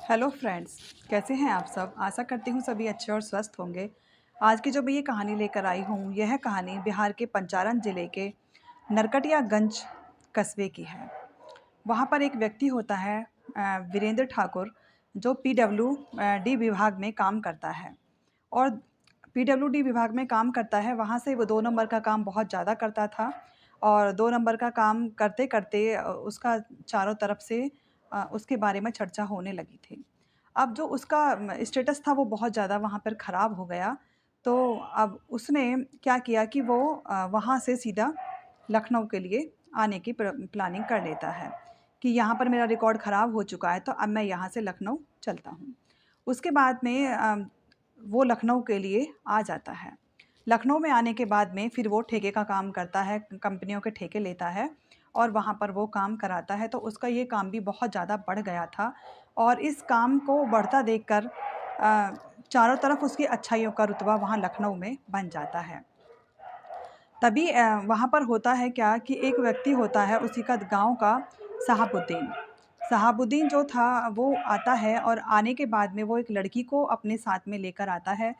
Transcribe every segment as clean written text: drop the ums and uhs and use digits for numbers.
Hello friends, कैसे हैं आप सब। आशा करती हूँ सभी अच्छे और स्वस्थ होंगे। आज की जो मैं ये कहानी लेकर आई हूँ, यह कहानी बिहार के पंचारन जिले के नरकटियागंज कस्बे की है। वहाँ पर एक व्यक्ति होता है वीरेंद्र ठाकुर, जो पीडब्ल्यू डी विभाग में काम करता है। और पीडब्ल्यूडी विभाग में काम करता है, वहाँ से वो 2 नंबर का काम बहुत ज़्यादा करता था। और 2 नंबर का काम करते-करते उसका चारों तरफ से उसके बारे में चर्चा होने लगी थी। अब जो उसका स्टेटस था वो बहुत ज़्यादा वहाँ पर ख़राब हो गया। तो अब उसने क्या किया कि वो वहाँ से सीधा लखनऊ के लिए आने की प्लानिंग कर लेता है कि यहाँ पर मेरा रिकॉर्ड ख़राब हो चुका है, तो अब मैं यहाँ से लखनऊ चलता हूँ। उसके बाद में वो लखनऊ के लिए आ जाता है। लखनऊ में आने के बाद में फिर वो ठेके का काम करता है, कंपनियों के ठेके लेता है और वहाँ पर वो काम कराता है। तो उसका ये काम भी बहुत ज़्यादा बढ़ गया था और इस काम को बढ़ता देखकर चारों तरफ उसकी अच्छाइयों का रुतबा वहाँ लखनऊ में बन जाता है। तभी वहाँ पर होता है क्या कि एक व्यक्ति होता है, उसी का गाँव का शहाबुद्दीन। शहाबुद्दीन जो था वो आता है और आने के बाद में वो एक लड़की को अपने साथ में लेकर आता है।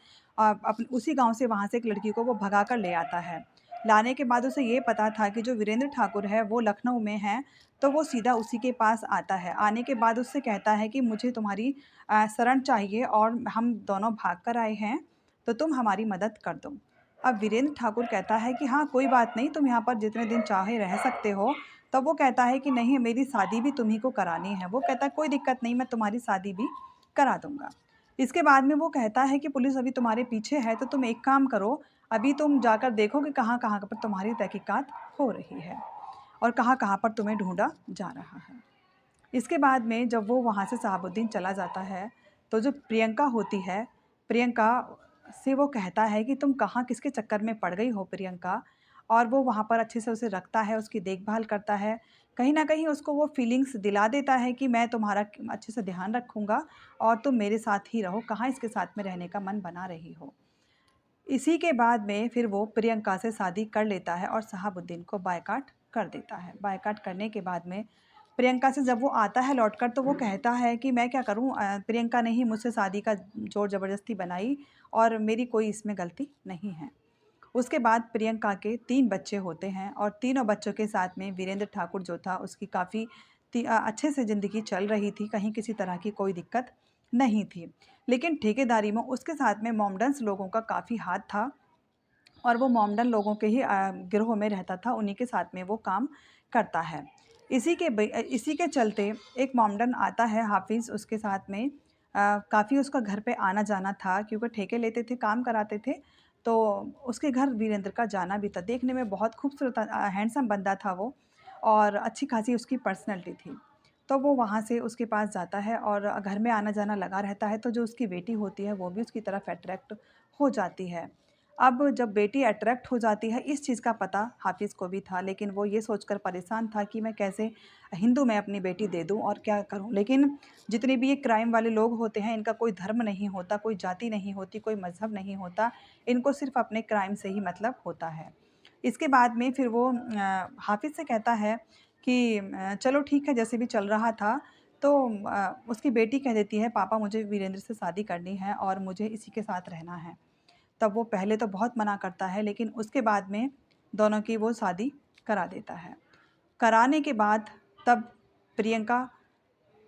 उसी गाँव से वहाँ से एक लड़की को वो भगा कर ले आता है। लाने के बाद उसे ये पता था कि जो वीरेंद्र ठाकुर है वो लखनऊ में है, तो वो सीधा उसी के पास आता है। आने के बाद उससे कहता है कि मुझे तुम्हारी शरण चाहिए और हम दोनों भाग कर आए हैं, तो तुम हमारी मदद कर दो। अब वीरेंद्र ठाकुर कहता है कि हाँ, कोई बात नहीं, तुम यहाँ पर जितने दिन चाहे रह सकते हो। तब वो कहता है कि नहीं, मेरी शादी भी तुम्हीं को करानी है। वो कहता है कोई दिक्कत नहीं, मैं तुम्हारी शादी भी करा दूँगा। इसके बाद में वो कहता है कि पुलिस अभी तुम्हारे पीछे है, तो तुम एक काम करो, अभी तुम जाकर देखो कि कहाँ-कहाँ पर तुम्हारी तहकीकात हो रही है और कहाँ-कहाँ पर तुम्हें ढूँढा जा रहा है। इसके बाद में जब वो वहाँ से शहाबुद्दीन चला जाता है, तो जो प्रियंका होती है, प्रियंका से वो कहता है कि तुम कहाँ किसके चक्कर में पड़ गई हो प्रियंका? और वो वहाँ पर अच्छे से उसे रखता है, उसकी देखभाल करता है। कहीं न कहीं उसको वो फीलिंग्स दिला देता है कि मैं तुम्हारा अच्छे से ध्यान रखूँगा और तुम मेरे साथ ही रहो, कहाँ इसके साथ में रहने का मन बना रही हो। इसी के बाद में फिर वो प्रियंका से शादी कर लेता है और शहाबुद्दीन को बायकॉट कर देता है। बायकॉट करने के बाद में प्रियंका से जब वो आता है लौटकर, तो वो कहता है कि मैं क्या करूँ, प्रियंका ने ही मुझसे शादी का ज़ोर ज़बरदस्ती बनाई और मेरी कोई इसमें गलती नहीं है। उसके बाद प्रियंका के 3 बच्चे होते हैं और तीनों बच्चों के साथ में वीरेंद्र ठाकुर जो था, उसकी काफ़ी अच्छे से ज़िंदगी चल रही थी, कहीं किसी तरह की कोई दिक्कत नहीं थी। लेकिन ठेकेदारी में उसके साथ में मोमडन्स लोगों का काफ़ी हाथ था और वो मोमडन लोगों के ही गिरोह में रहता था, उन्हीं के साथ में वो काम करता है। इसी के चलते एक मोमडन आता है हाफ़िज़, उसके साथ में काफ़ी उसका घर पे आना-जाना था, क्योंकि ठेके लेते थे, काम कराते थे, तो उसके घर वीरेंद्र का जाना भी था। देखने में बहुत खूबसूरत हैंडसम बंदा था वो और अच्छी-खासी उसकी पर्सनैलिटी थी। तो वो वहाँ से उसके पास जाता है और घर में आना-जाना लगा रहता है, तो जो उसकी बेटी होती है, वो भी उसकी तरफ अट्रैक्ट हो जाती है। अब जब बेटी अट्रैक्ट हो जाती है, इस चीज़ का पता हाफ़िज़ को भी था, लेकिन वो ये सोचकर परेशान था कि मैं कैसे हिंदू में अपनी बेटी दे दूँ और क्या करूँ? लेकिन जितने भी ये क्राइम वाले लोग होते हैं, इनका कोई धर्म नहीं होता, कोई जाति नहीं होती, कोई मज़हब नहीं होता, इनको सिर्फ़ अपने क्राइम से ही मतलब होता है। इसके बाद में फिर वो हाफ़िज़ से कहता है कि चलो ठीक है, जैसे भी चल रहा था। तो उसकी बेटी कह देती है, पापा मुझे वीरेंद्र से शादी करनी है और मुझे इसी के साथ रहना है। तब वो पहले तो बहुत मना करता है, लेकिन उसके बाद में दोनों की वो शादी करा देता है। कराने के बाद तब प्रियंका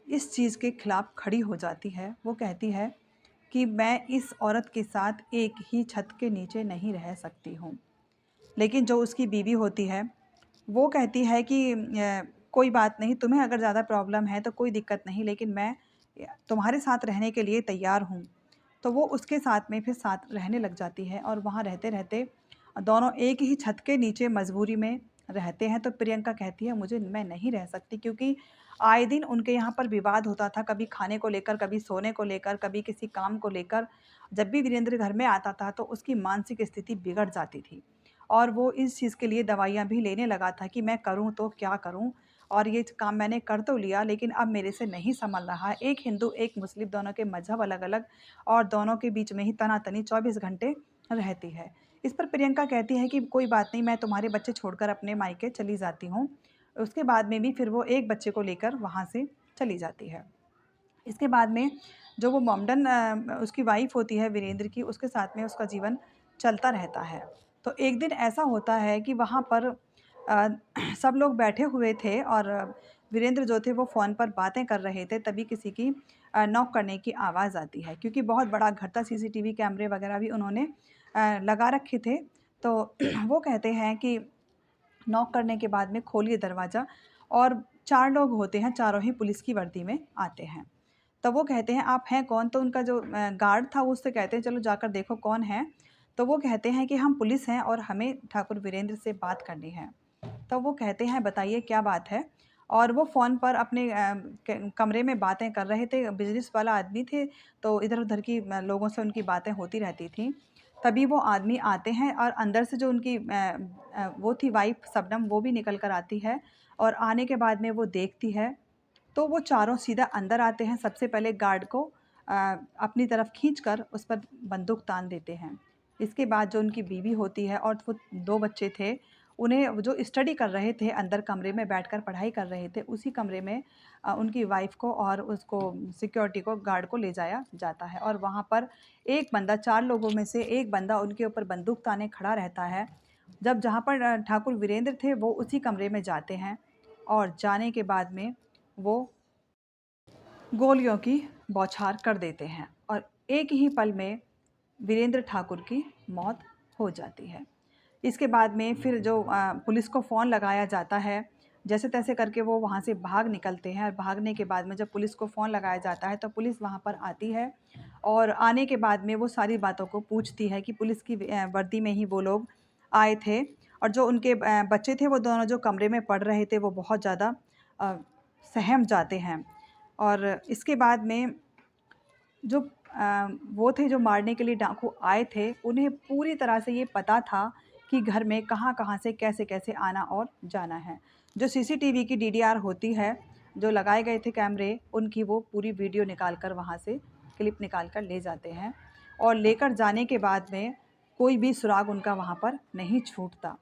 इस चीज़ के खिलाफ़ खड़ी हो जाती है। वो कहती है कि मैं इस औरत के साथ एक ही छत के नीचे नहीं रह सकती हूँ। लेकिन जो उसकी बीवी होती है, वो कहती है कि कोई बात नहीं, तुम्हें अगर ज़्यादा प्रॉब्लम है तो कोई दिक्कत नहीं, लेकिन मैं तुम्हारे साथ रहने के लिए तैयार हूँ। तो वो उसके साथ में फिर साथ रहने लग जाती है और वहाँ रहते-रहते दोनों एक ही छत के नीचे मजबूरी में रहते हैं। तो प्रियंका कहती है, मुझे मैं नहीं रह सकती, क्योंकि आए दिन उनके यहाँ पर विवाद होता था, कभी खाने को लेकर, कभी सोने को लेकर, कभी किसी काम को लेकर। जब भी वीरेंद्र घर में आता था तो उसकी मानसिक स्थिति बिगड़ जाती थी और वो इस चीज़ के लिए दवाइयाँ भी लेने लगा था कि मैं करूँ तो क्या करूँ? और ये काम मैंने कर तो लिया, लेकिन अब मेरे से नहीं सँभल रहा है। एक हिंदू, एक मुस्लिम, दोनों के मज़हब अलग-अलग और दोनों के बीच में ही तना-तनी 24 घंटे रहती है। इस पर प्रियंका कहती है कि कोई बात नहीं, मैं तुम्हारे बच्चे छोड़कर अपने मायके चली जाती हूँ। उसके बाद में भी फिर वो एक बच्चे को लेकर वहाँ से चली जाती है। इसके बाद में जो वो मोमडन उसकी वाइफ़ होती है वीरेंद्र की, उसके साथ में उसका जीवन चलता रहता है। तो एक दिन ऐसा होता है कि वहाँ पर अ, सब लोग बैठे हुए थे और वीरेंद्र जो थे वो फ़ोन पर बातें कर रहे थे, तभी किसी की नॉक करने की आवाज़ आती है, क्योंकि बहुत बड़ा घर था, सीसीटीवी कैमरे वगैरह भी उन्होंने लगा रखे थे। तो वो कहते हैं कि नॉक करने के बाद में खोलिए दरवाज़ा, और 4 लोग होते हैं, चारों ही पुलिस की वर्दी में आते हैं। तब वो कहते हैं, "आप हैं कौन?" तो उनका जो गार्ड था वो उससे कहते हैं, "चलो जाकर देखो कौन है?" तो वो कहते हैं कि हम पुलिस हैं और हमें ठाकुर वीरेंद्र से बात करनी है। तब वो कहते हैं, "बताइए क्या बात है?" और वो फ़ोन पर अपने क कमरे में बातें कर रहे थे, बिज़नेस वाला आदमी थे, तो इधर-उधर की लोगों से उनकी बातें होती रहती थीं। तभी वो आदमी आते हैं और अंदर से जो उनकी वो थी वाइफ़ शबनम, वो भी निकल कर आती है, और आने के बाद में वो देखती है, तो वो चारों सीधा अंदर आते हैं। सबसे पहले गार्ड को अ, अपनी तरफ खींचकर उस पर बंदूक तान देते हैं। इसके बाद जो उनकी बीवी होती है और वो 2 बच्चे थे, उन्हें वो जो स्टडी कर रहे थे, अंदर कमरे में बैठकर पढ़ाई कर रहे थे, उसी कमरे में उनकी वाइफ़ को और उसको सिक्योरिटी को, गार्ड को ले जाया जाता है, और वहाँ पर एक बंदा, 4 लोगों में से एक बंदा उनके ऊपर बंदूक ताने खड़ा रहता है। जब जहाँ पर ठाकुर वीरेंद्र थे, वो उसी कमरे में जाते हैं, और जाने के बाद में वो गोलियों की बौछार कर देते हैं, और एक ही पल में वीरेंद्र ठाकुर की मौत हो जाती है। इसके बाद में फिर जो पुलिस को फ़ोन लगाया जाता है, जैसे-तैसे करके वो वहाँ से भाग निकलते हैं, और भागने के बाद में जब पुलिस को फ़ोन लगाया जाता है, तो पुलिस वहाँ पर आती है, और आने के बाद में वो सारी बातों को पूछती है कि पुलिस की वर्दी में ही वो लोग आए थे, और जो उनके बच्चे थे, वो दोनों जो कमरे में पढ़ रहे थे, वो बहुत ज़्यादा अ, सहम जाते हैं। और इसके बाद में जो वो थे जो मारने के लिए डाकू आए थे, उन्हें पूरी तरह से ये पता था कि घर में कहाँ-कहाँ से कैसे-कैसे आना और जाना है। जो सीसीटीवी की डीडीआर होती है, जो लगाए गए थे कैमरे, उनकी वो पूरी वीडियो निकाल कर वहाँ से क्लिप निकाल कर ले जाते हैं, और लेकर जाने के बाद में कोई भी सुराग उनका वहाँ पर नहीं छूटता।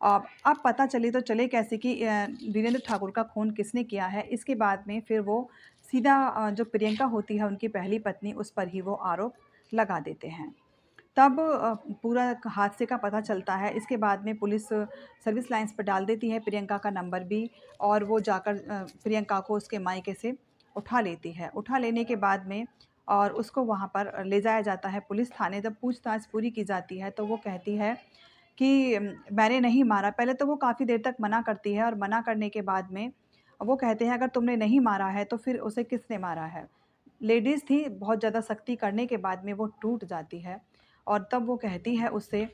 अब पता चले तो चले कैसे कि वीरेंद्र ठाकुर का खून किसने किया है। इसके बाद में फिर वो सीधा जो प्रियंका होती है उनकी पहली पत्नी, उस पर ही वो आरोप लगा देते हैं। तब पूरा हादसे का पता चलता है। इसके बाद में पुलिस सर्विस लाइन्स पर डाल देती है प्रियंका का नंबर भी, और वो जाकर प्रियंका को उसके मायके से उठा लेती है। उठा लेने के बाद में और उसको वहाँ पर ले जाया जाता है पुलिस थाने। जब पूछताछ पूरी की जाती है, तो वो कहती है कि मैंने नहीं मारा। पहले तो वो काफ़ी देर तक मना करती है, और मना करने के बाद में वो कहते हैं, अगर तुमने नहीं मारा है तो फिर उसे किसने मारा है? लेडीज़ थी, बहुत ज़्यादा सख्ती करने के बाद में वो टूट जाती है, और तब वो कहती है उससे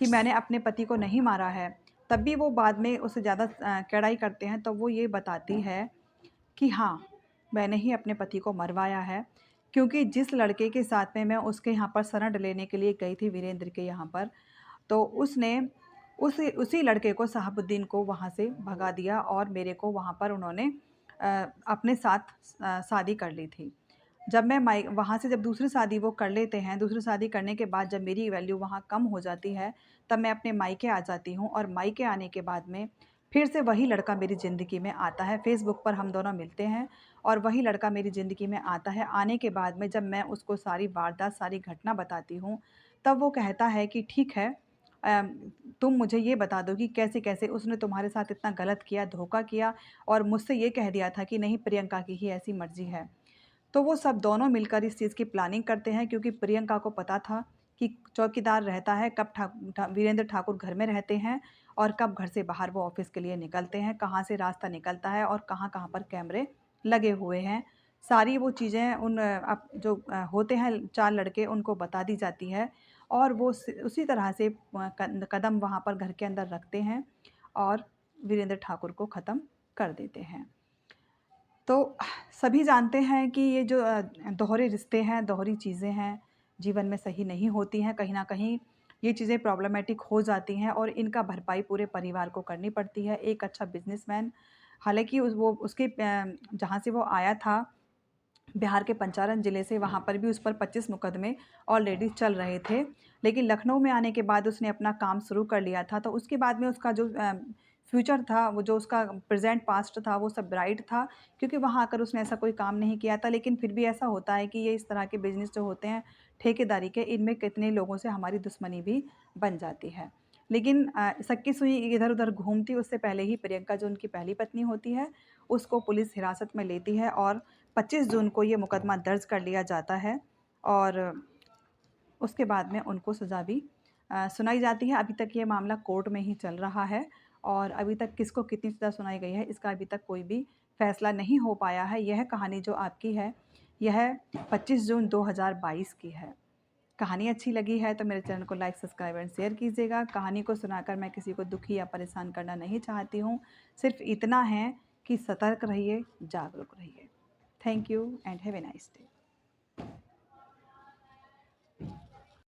कि मैंने अपने पति को नहीं मारा है। तब भी वो बाद में उससे ज़्यादा कड़ाई करते हैं, तो वो ये बताती है कि हाँ, मैंने ही अपने पति को मरवाया है, क्योंकि जिस लड़के के साथ में मैं उसके यहाँ पर शरण लेने के लिए गई थी, वीरेंद्र के यहाँ पर, तो उसने उसी उसी लड़के को, शहाबुद्दीन को, वहाँ से भगा दिया, और मेरे को वहाँ पर उन्होंने अपने साथ शादी कर ली थी। जब मैं वहाँ से जब दूसरी शादी वो कर लेते हैं, दूसरी शादी करने के बाद जब मेरी वैल्यू वहाँ कम हो जाती है, तब मैं अपने मायके आ जाती हूँ, और मायके आने के बाद में फिर से वही लड़का मेरी ज़िंदगी में आता है। फ़ेसबुक पर हम दोनों मिलते हैं, और वही लड़का मेरी ज़िंदगी में आता है। आने के बाद में जब मैं उसको सारी वारदात, सारी घटना बताती हूँ, तब वो कहता है कि ठीक है, अम, तुम मुझे ये बता दो कि कैसे-कैसे उसने तुम्हारे साथ इतना गलत किया, धोखा किया, और मुझसे ये कह दिया था कि नहीं, प्रियंका की ही ऐसी मर्ज़ी है। तो वो सब दोनों मिलकर इस चीज़ की प्लानिंग करते हैं, क्योंकि प्रियंका को पता था कि चौकीदार रहता है, कब वीरेंद्र ठाकुर घर में रहते हैं, और कब घर से बाहर वो ऑफ़िस के लिए निकलते हैं, कहाँ से रास्ता निकलता है, और कहाँ-कहाँ पर कैमरे लगे हुए हैं। सारी वो चीज़ें उन जो होते हैं 4 लड़के, उनको बता दी जाती है, और वो उसी तरह से कदम वहाँ पर घर के अंदर रखते हैं, और वीरेंद्र ठाकुर को ख़त्म कर देते हैं। तो सभी जानते हैं कि ये जो दोहरे रिश्ते हैं, दोहरी चीज़ें हैं, जीवन में सही नहीं होती हैं। कहीं न कहीं ये चीज़ें प्रॉब्लमैटिक हो जाती हैं, और इनका भरपाई पूरे परिवार को करनी पड़ती है। एक अच्छा बिज़नेसमैन, हालाँकि वो उसके जहाँ से वो आया था, बिहार के पंचारन ज़िले से, वहाँ पर भी उस पर 25 मुकदमे ऑलरेडी चल रहे थे। लेकिन लखनऊ में आने के बाद उसने अपना काम शुरू कर लिया था, तो उसके बाद में उसका जो फ्यूचर था, वो जो उसका प्रेज़ेंट पास्ट था, वो सब ब्राइट था, क्योंकि वहाँ आकर उसने ऐसा कोई काम नहीं किया था। लेकिन फिर भी ऐसा होता है कि ये इस तरह के बिज़नेस जो होते हैं ठेकेदारी के, इनमें कितने लोगों से हमारी दुश्मनी भी बन जाती है। लेकिन सक्की सुई इधर-उधर घूमती, उससे पहले ही प्रियंका जो उनकी पहली पत्नी होती है, उसको पुलिस हिरासत में लेती है और 25 जून को ये मुकदमा दर्ज कर लिया जाता है और उसके बाद में उनको सज़ा भी सुनाई जाती है। अभी तक ये मामला कोर्ट में ही चल रहा है और अभी तक किसको कितनी सज़ा सुनाई गई है, इसका अभी तक कोई भी फ़ैसला नहीं हो पाया है। यह कहानी जो आपकी है, यह 25 जून 2022 की है। कहानी अच्छी लगी है तो मेरे चैनल को लाइक, सब्सक्राइब एंड शेयर कीजिएगा। कहानी को सुनाकर मैं किसी को दुखी या परेशान करना नहीं चाहती हूँ। सिर्फ़ इतना है कि सतर्क रहिए, जागरूक रहिए। Thank you and have a nice day.